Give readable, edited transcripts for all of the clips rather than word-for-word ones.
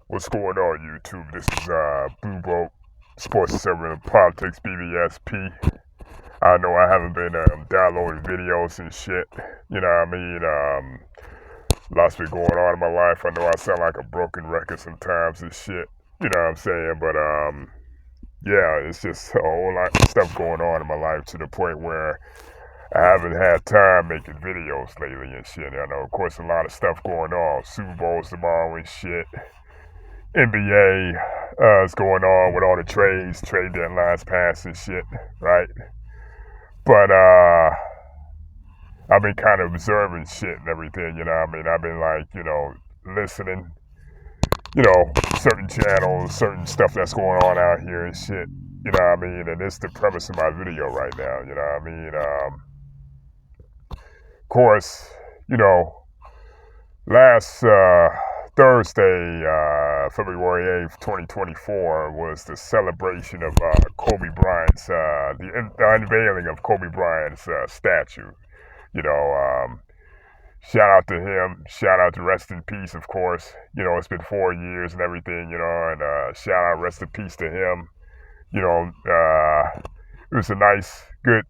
What's going on, YouTube? This is Blue Boat Sports Server Politics BBSP. I know I haven't been downloading videos and shit. You know what I mean? Lots been going on in my life. I know I sound like a broken record sometimes and shit. You know what I'm saying? But yeah, it's just a whole lot of stuff going on in my life to the point where I haven't had time making videos lately and shit. I know, of course, a lot of stuff going on. Super Bowls tomorrow and shit. NBA is going on with all the trade deadlines passed and shit, right? But I've been kind of observing shit and everything, you know what I mean? I've been like, listening, certain channels, certain stuff that's going on out here and shit, you know what I mean? And it's the premise of my video right now, you know what I mean? Of course, last Thursday, February 8th, 2024, was the celebration of Kobe Bryant's, the unveiling of Kobe Bryant's statue. Shout out to him. Shout out to Rest in Peace, of course. It's been 4 years and everything, and shout out, rest in peace to him. It was a nice, good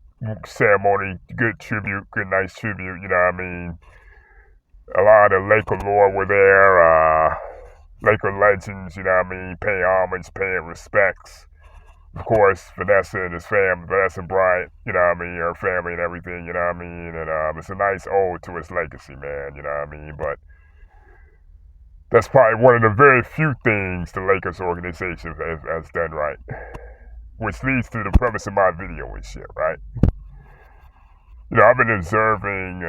ceremony, good tribute, good, nice tribute, you know what I mean? A lot of Laker lore were there, Laker legends, you know what I mean, paying homage, paying respects. Of course, Vanessa and his family, Vanessa Bryant, you know what I mean, her family and everything, you know what I mean, and it's a nice ode to his legacy, man, you know what I mean, but that's probably one of the very few things the Lakers organization has done right, which leads to the premise of my video and shit, right? I've been observing,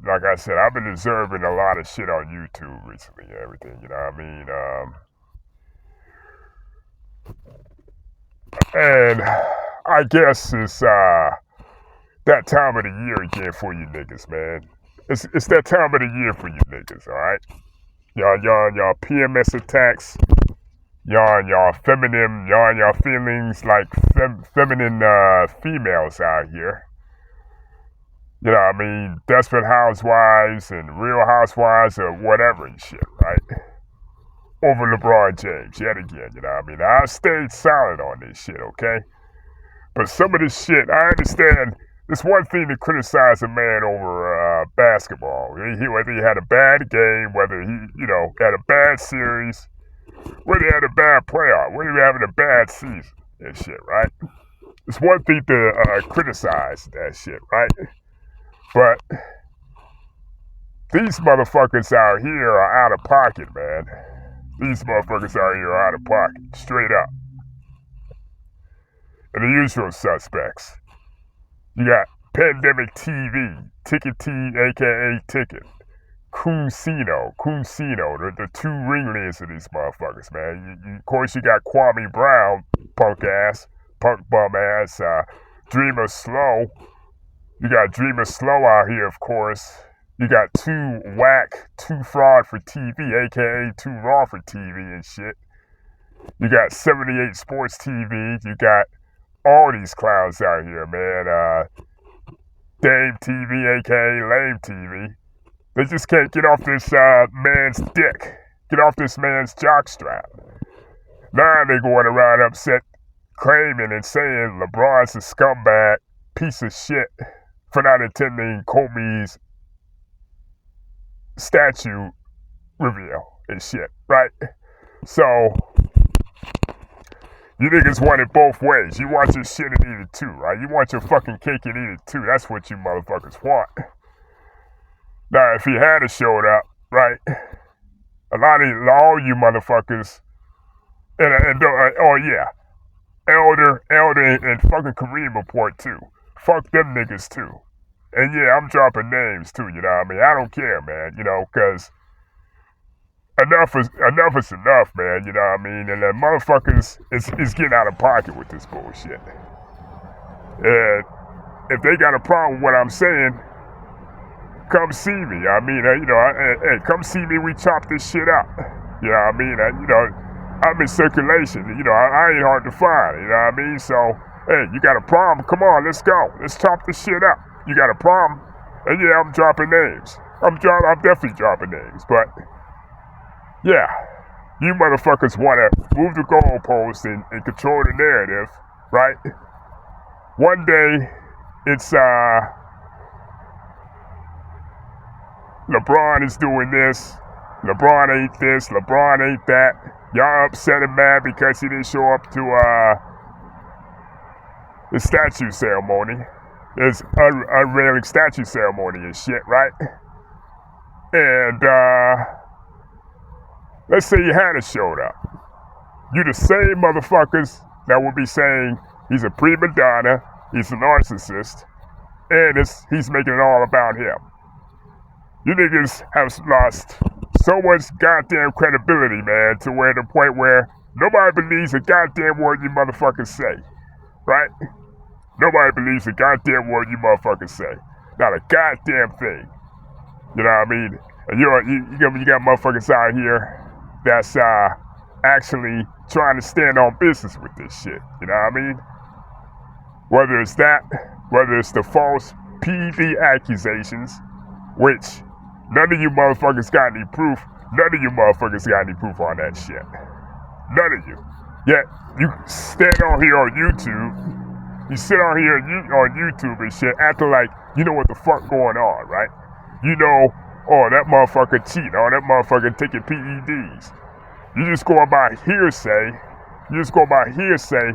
like I said, I've been observing a lot of shit on YouTube recently and everything, you know what I mean? And I guess it's that time of the year again for you niggas, man. It's that time of the year for you niggas, alright? Y'all PMS attacks, y'all feminine, y'all feelings like feminine females out here. You know what I mean? Desperate Housewives and Real Housewives or whatever and shit, right? Over LeBron James, yet again, you know what I mean? I stayed silent on this shit, okay? But some of this shit, I understand, it's one thing to criticize a man over basketball. Whether he had a bad game, whether he, had a bad series, whether he had a bad playoff, whether he was having a bad season and shit, right? It's one thing to criticize that shit, right? But these motherfuckers out here are out of pocket, man. These motherfuckers out here are out of pocket, straight up. And the usual suspects. You got Pandemic TV, Ticket T, aka Ticket, Kuncino, the two ringleaders of these motherfuckers, man. Of course, you got Kwame Brown, punk bum ass, DreamersProSlow. You got DreamersProSlow out here, of course. You got Too Fraud for TV, aka Too Raw for TV and shit. You got 78 Sports TV. You got all these clowns out here, man. DameTV, aka Lame TV. They just can't get off this man's dick. Get off this man's jockstrap. Now they're going around upset, claiming and saying LeBron's a scumbag, piece of shit, for not attending Kobe's statue reveal and shit, right? So, you niggas want it both ways. You want your shit and eat it too, right? You want your fucking cake and eat it too. That's what you motherfuckers want. Now, if he had showed up, right, all you motherfuckers, oh yeah, Elder and fucking Kareem report too. Fuck them niggas too. And yeah, I'm dropping names too, you know what I mean? I don't care, man, because enough is enough, man, you know what I mean? And the motherfuckers is getting out of pocket with this bullshit. And if they got a problem with what I'm saying, come see me. I mean, hey, come see me, we chop this shit up. You know what I mean? I'm in circulation, I ain't hard to find, you know what I mean? So, hey, you got a problem? Come on, let's go. Let's chop this shit up. You got a problem? And yeah, I'm dropping names. I'm definitely dropping names. But, yeah, You motherfuckers want to move the goalposts and control the narrative, right? One day, it's LeBron is doing this, LeBron ain't this, LeBron ain't that. Y'all upset and mad because he didn't show up to the statue ceremony. There's unveiling statue ceremony and shit, right? And let's say you hadn't showed up. You the same motherfuckers that would be saying he's a prima donna, he's a narcissist, and he's making it all about him. You niggas have lost so much goddamn credibility, man, to where the point where nobody believes a goddamn word you motherfuckers say, right? Nobody believes a goddamn word you motherfuckers say. Not a goddamn thing. You know what I mean? And you got motherfuckers out here that's actually trying to stand on business with this shit. You know what I mean? Whether it's that, whether it's the false PV accusations, which none of you motherfuckers got any proof. None of you motherfuckers got any proof on that shit. None of you. Yet, you stand on here on YouTube. You sit on here on YouTube and shit, acting like you know what the fuck going on, right? You know, oh, that motherfucker cheating. Oh, that motherfucker taking PEDs. You just going by hearsay. You just going by hearsay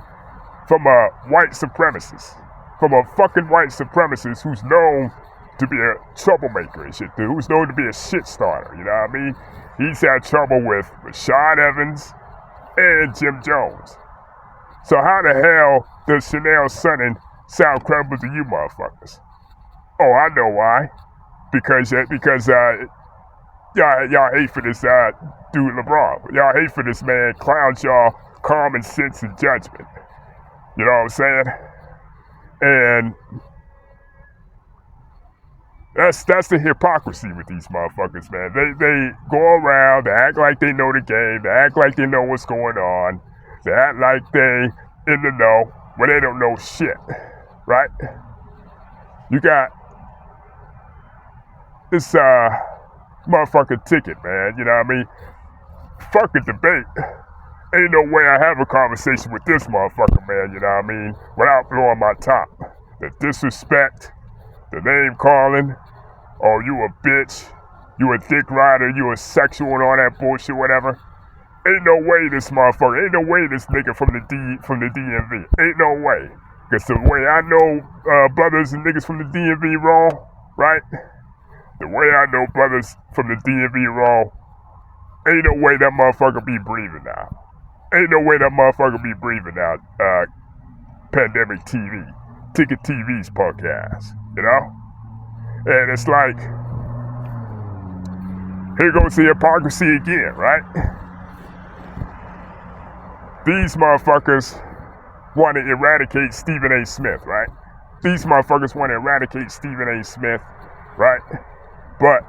from a white supremacist. From a fucking white supremacist who's known to be a troublemaker and shit, dude. Who's known to be a shit starter, you know what I mean? He's had trouble with Rashad Evans and Jim Jones. So how the hell does Chanel Sonnen sound credible to you motherfuckers? Oh, I know why. Because y'all hate for this dude LeBron. Y'all hate for this man clowns y'all common sense and judgment. You know what I'm saying? And that's the hypocrisy with these motherfuckers, man. They go around, they act like they know the game, they act like they know what's going on, they act like they in the know when they don't know shit, right? You got this motherfucking ticket, man, you know what I mean? Fuck a debate. Ain't no way I have a conversation with this motherfucker, man, you know what I mean? Without blowing my top. The disrespect, the name calling, oh, you a bitch, you a dick rider, you a sexual and all that bullshit, whatever. Ain't no way this motherfucker, ain't no way this nigga from the DMV. Ain't no way. Because the way I know brothers and niggas from the DMV roll, right? The way I know brothers from the DMV roll, ain't no way that motherfucker be breathing now. Ain't no way that motherfucker be breathing now. Pandemic TV. Ticket TV's podcast, you know? And it's like, here goes the hypocrisy again, right? These motherfuckers want to eradicate Stephen A. Smith, right? These motherfuckers want to eradicate Stephen A. Smith, right? But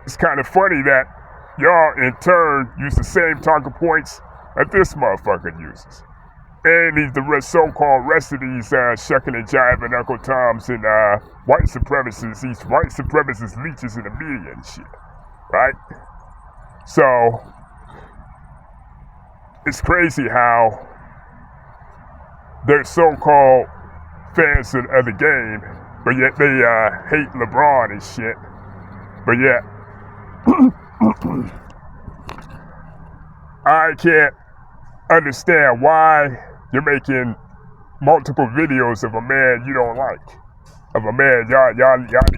it's kind of funny that y'all in turn use the same talking points that this motherfucker uses. And the so-called rest of these shucking and jiving Uncle Toms and white supremacists, these white supremacist leeches in the media and shit, right? So, it's crazy how they're so-called fans of the game, but yet they hate LeBron and shit, but yet I can't understand why you're making multiple videos of a man you don't like. Of a man, y'all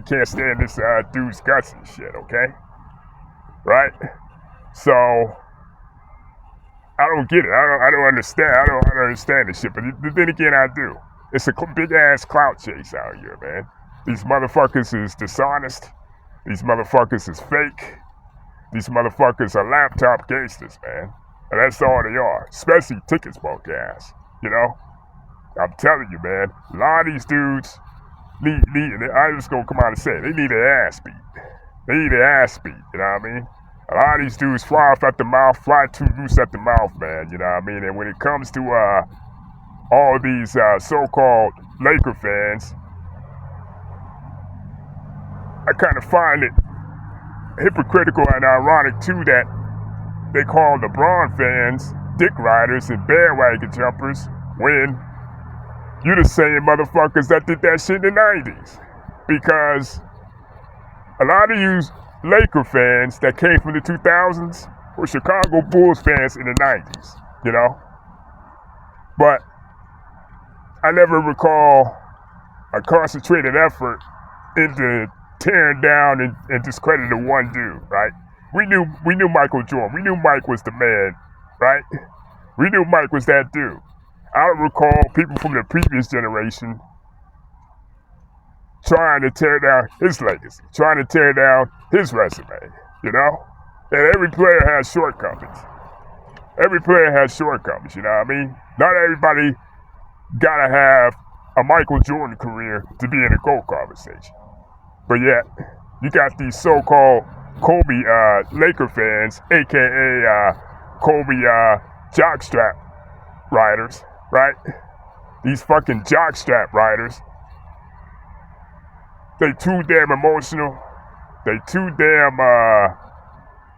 can't stand this dude's guts and shit, okay? Right? So, I don't get it. I don't understand. I don't understand this shit, but then again, I do. It's a big-ass clout chase out here, man. These motherfuckers is dishonest. These motherfuckers is fake. These motherfuckers are laptop gangsters, man. And that's all they are, especially tickets punk ass, you know? I'm telling you, man, a lot of these dudes I'm just gonna come out and say it, they need their ass beat. They need their ass beat, you know what I mean? A lot of these dudes fly off at the mouth, fly too loose at the mouth, man, you know what I mean? And when it comes to all these so-called Laker fans, I kind of find it hypocritical and ironic, too, that they call LeBron fans dick riders and bandwagon jumpers when you the same motherfuckers that did that shit in the 90s. Because a lot of you Laker fans that came from the 2000s were Chicago Bulls fans in the 90s, you know? But I never recall a concentrated effort into tearing down and discrediting one dude, right? We knew Michael Jordan. We knew Mike was the man, right? We knew Mike was that dude. I don't recall people from the previous generation trying to tear down his legacy, trying to tear down his resume, you know? And every player has shortcomings. Every player has shortcomings, you know what I mean? Not everybody gotta have a Michael Jordan career to be in a GOAT conversation. But yet, you got these so-called Kobe Laker fans, aka Kobe jockstrap riders, right? These fucking jockstrap riders. They too damn emotional. They too damn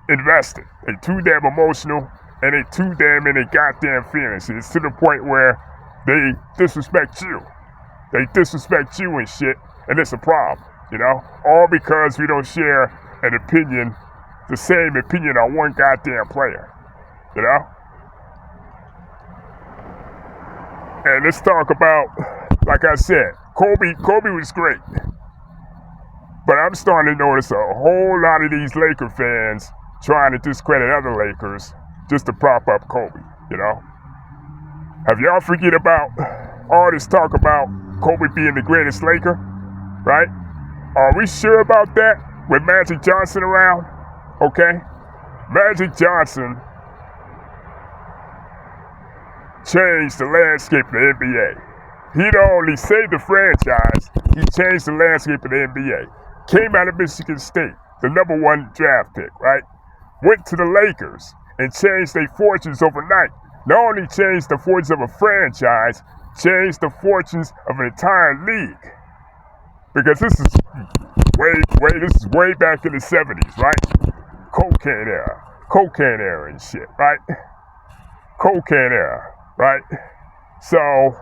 invested. They too damn emotional, and they too damn in their goddamn feelings. It's to the point where they disrespect you. They disrespect you and shit, and it's a problem, you know? All because we don't share an opinion, the same opinion on one goddamn player, you know? And let's talk about, like I said, Kobe was great. But I'm starting to notice a whole lot of these Laker fans trying to discredit other Lakers just to prop up Kobe, you know? Have y'all forget about all this talk about Kobe being the greatest Laker, right? Are we sure about that with Magic Johnson around? Okay? Magic Johnson changed the landscape of the NBA. He not only saved the franchise, he changed the landscape of the NBA. Came out of Michigan State, the #1 draft pick, right? Went to the Lakers and changed their fortunes overnight. Not only changed the fortunes of a franchise, changed the fortunes of an entire league. Because this is way back in the 70s, right? Cocaine era and shit, right? Cocaine era, right? So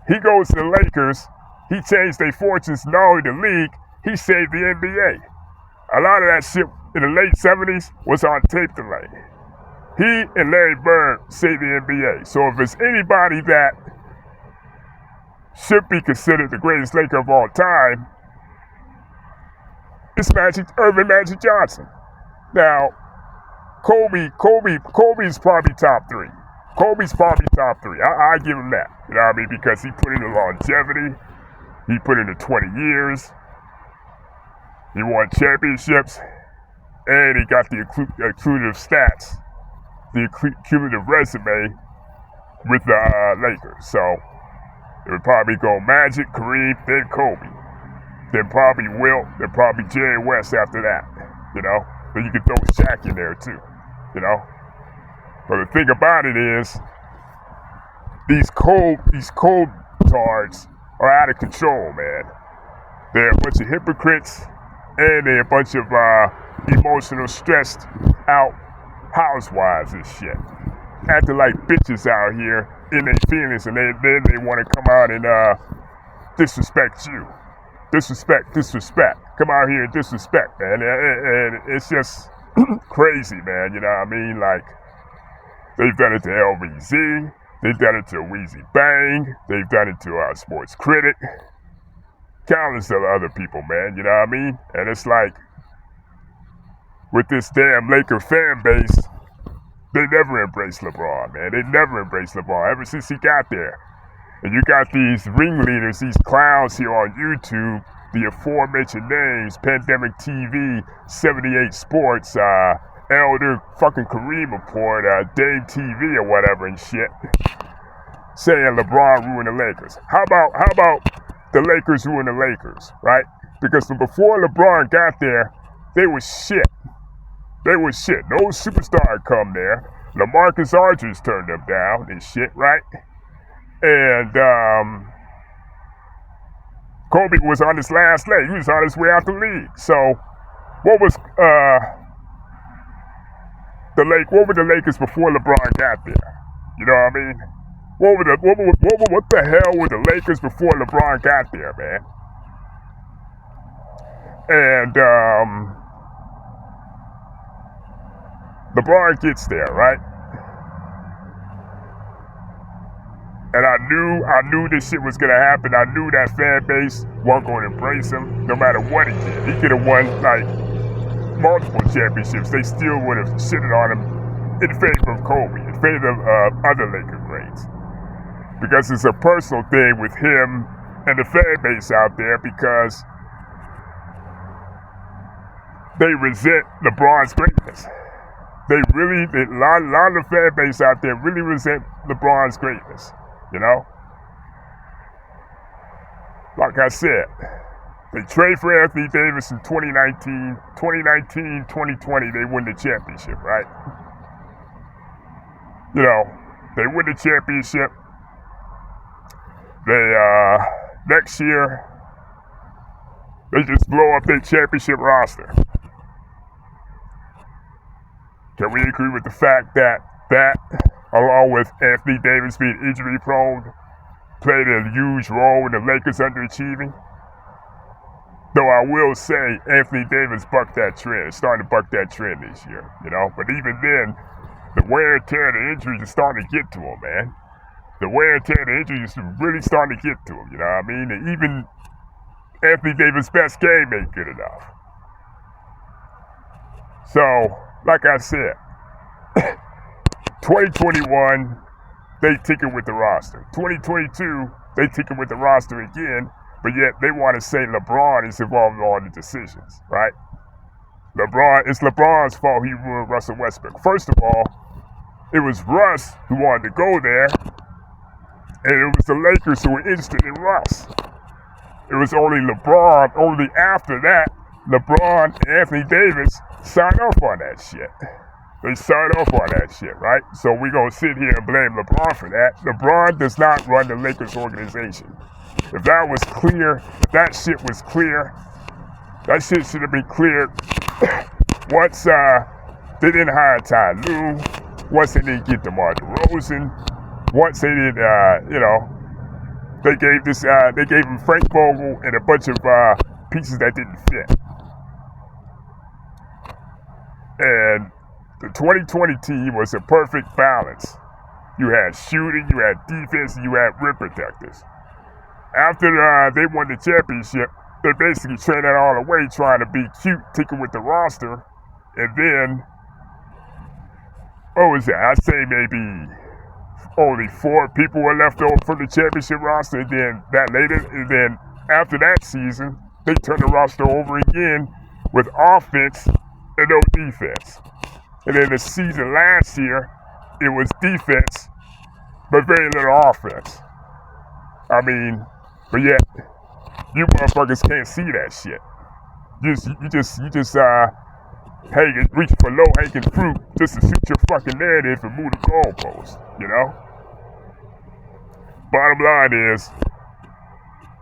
he goes to the Lakers. He changed their fortunes, not only the league, he saved the NBA. A lot of that shit in the late 70s was on tape delay. He and Larry Bird saved the NBA. So if there's anybody that should be considered the greatest Laker of all time, it's Irvin Magic Johnson. Now, Kobe's probably top 3. Kobe's probably top 3. I give him that. You know what I mean? Because he put in the longevity. He put in the 20 years. He won championships. And he got the accumulative stats, the cumulative resume with the Lakers. So it would probably go Magic, Kareem, then Kobe. Then probably Wilt, then probably Jerry West after that. You know? Then you could throw Shaq in there too. You know? But the thing about it is, these cold tards are out of control, man. They're a bunch of hypocrites, and they're a bunch of emotional, stressed out housewives and shit. Acting like bitches out here in their feelings, and then they want to come out and disrespect you. Disrespect. Come out here and disrespect, man. And it's just crazy, man. You know what I mean? Like, they've done it to LBZ. They've done it to Weezy Bang. They've done it to Sports Critic. Countless of other people, man. You know what I mean? And it's like, with this damn Laker fan base, they never embraced LeBron, man. They never embraced LeBron ever since he got there. And you got these ringleaders, these clowns here on YouTube, the aforementioned names, Pandemic TV, 78 Sports, Elder fucking Kareem Report, DameTV or whatever and shit, saying LeBron ruined the Lakers. How about the Lakers ruined the Lakers, right? Because before LeBron got there, they were shit. They were shit. No superstar had come there. LaMarcus Aldridge turned them down and shit, right? And Kobe was on his last leg. He was on his way out the league. So what was what were the Lakers before LeBron got there? You know what I mean? What the hell were the Lakers before LeBron got there, man? And LeBron gets there, right? And I knew this shit was gonna happen. I knew that fan base wasn't gonna embrace him, no matter what he did. He could have won like multiple championships. They still would have shitted on him in favor of Kobe, in favor of other Laker greats, because it's a personal thing with him and the fan base out there, because they resent LeBron's greatness. A lot of the fan base out there really resent LeBron's greatness, you know? Like I said, they trade for Anthony Davis in 2019, 2020, they win the championship, right? You know, they win the championship. They, next year, they just blow up their championship roster. Can we agree with the fact that, along with Anthony Davis being injury prone, played a huge role in the Lakers underachieving? Though I will say Anthony Davis bucked that trend, starting to buck that trend this year, you know? But even then, the wear and tear of the injuries is starting to get to him, man. The wear and tear of the injuries is really starting to get to him, you know what I mean? And even Anthony Davis' best game ain't good enough. So, like I said, 2021, they tinker with the roster. 2022, they tinker with the roster again, but yet they want to say LeBron is involved in all the decisions, right? It's LeBron's fault he ruined Russell Westbrook. First of all, it was Russ who wanted to go there, and it was the Lakers who were interested in Russ. It was only LeBron, only after that, LeBron and Anthony Davis signed off on that shit. They signed off on that shit, right? So we're going to sit here and blame LeBron for that. LeBron does not run the Lakers organization. If that was clear, if that shit was clear, that shit should have been cleared once they didn't hire Ty Lue, once they didn't get DeMar DeRozan, once they didn't, they gave him Frank Vogel and a bunch of pieces that didn't fit. And the 2020 team was a perfect balance. You had shooting, you had defense, and you had rim protectors. After they won the championship, they basically traded that all away, trying to be cute, tinker with the roster. And then, what was that? I'd say maybe only 4 people were left over from the championship roster. And then after that season, they turned the roster over again with offense and no defense. And then the season last year, it was defense, but very little offense. I mean, but yet, you motherfuckers can't see that shit. You just reach for low-hanging fruit just to suit your fucking narrative and move the goalpost, you know? Bottom line is,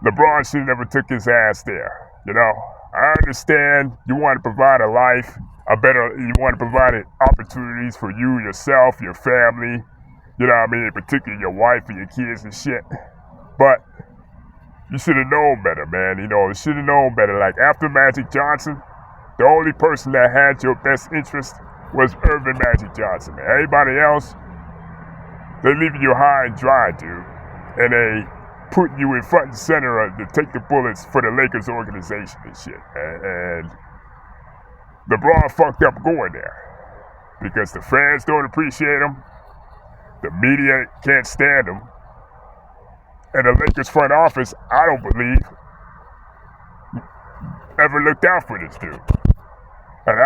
LeBron should never took his ass there, you know? I understand you want to provide a life, you want to provide opportunities for you, yourself, your family, you know what I mean, particularly your wife and your kids and shit. But you should have known better, man. You know, you should have known better. Like, after Magic Johnson, the only person that had your best interest was Irvin Magic Johnson, man. Everybody else, they leaving you high and dry, dude. And they put you in front and center to take the bullets for the Lakers organization and shit. And LeBron fucked up going there because the fans don't appreciate him, the media can't stand him, and the Lakers front office, I don't believe, ever looked out for this dude. And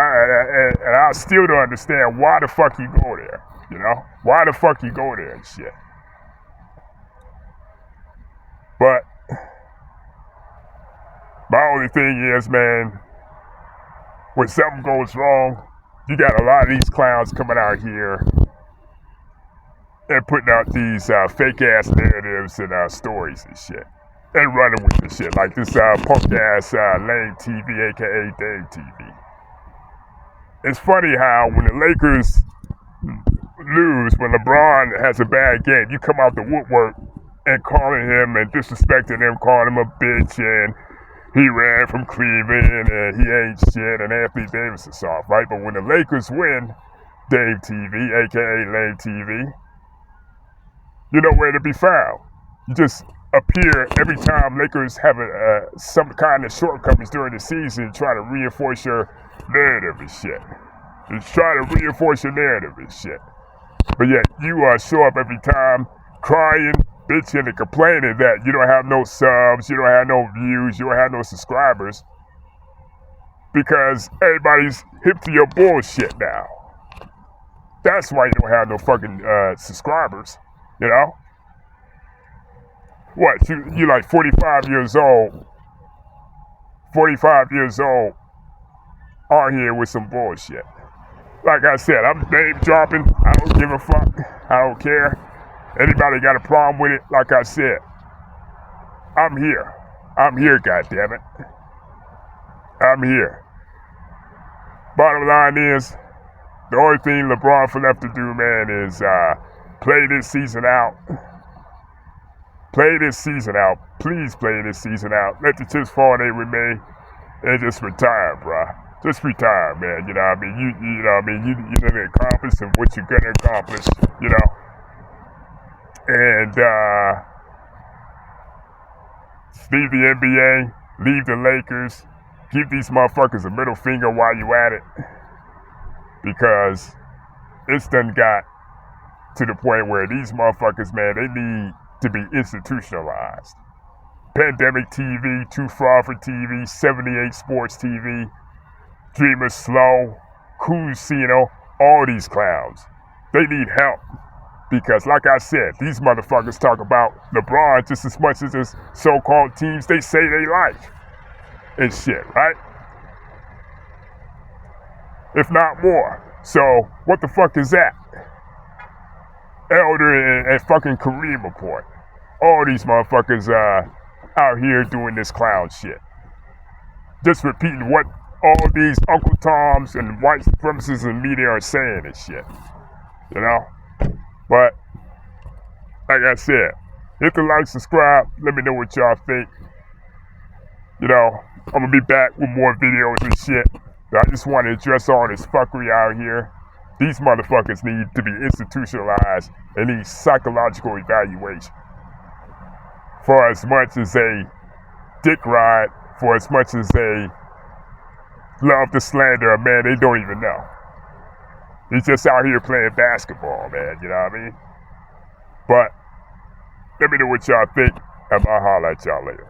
I still don't understand why the fuck he go there, you know? Why the fuck he go there and shit. But my only thing is, man, when something goes wrong, you got a lot of these clowns coming out here and putting out these fake-ass narratives and stories and shit. And running with the shit, like this punk-ass Lame TV, a.k.a. DameTV. it's funny how when the Lakers lose, when LeBron has a bad game, you come out the woodwork and calling him and disrespecting him, calling him a bitch, and he ran from Cleveland and he ain't shit, and Anthony Davis is soft, right? But when the Lakers win, DameTV, aka Lame TV, you know where to be found. You just appear every time Lakers have some kind of shortcomings during the season, try to reinforce your narrative and shit. Just try to reinforce your narrative and shit. But yet you show up every time crying, bitching, and complaining that you don't have no subs, you don't have no views, you don't have no subscribers, because everybody's hip to your bullshit now. That's why you don't have no fucking subscribers, you know? What, you like 45 years old, 45 years old, on here with some bullshit. Like I said, I'm name dropping. I don't give a fuck. I don't care. Anybody got a problem with it? Like I said, I'm here. I'm here, goddammit. I'm here. Bottom line is, the only thing LeBron left to do, man, is play this season out. Play this season out. Please play this season out. Let the chips fall they remain, and just retire, bruh. Just retire, man. You know what I mean? You know what I mean? You done accomplished what you're gonna accomplish, you know? And leave the NBA, leave the Lakers, give these motherfuckers a middle finger while you at it. Because it's done got to the point where these motherfuckers, man, they need to be institutionalized. Pandemic TV, Too Fraud for TV, 78 Sports TV, DreamersProSlow, Casino, all these clowns. They need help. Because like I said, these motherfuckers talk about LeBron just as much as this so-called teams they say they like. And shit, right? If not more. So, what the fuck is that? Elder and fucking Kareem report. All these motherfuckers out here doing this clown shit. Just repeating what all these Uncle Toms and white supremacists and media are saying and shit. You know? But, like I said, hit the like, subscribe, let me know what y'all think. You know, I'm gonna be back with more videos and shit. I just want to address all this fuckery out here. These motherfuckers need to be institutionalized and need psychological evaluation. For as much as they dick ride, for as much as they love to slander a man they don't even know. He's just out here playing basketball, man, you know what I mean? But let me know what y'all think, and I'll holler at y'all later.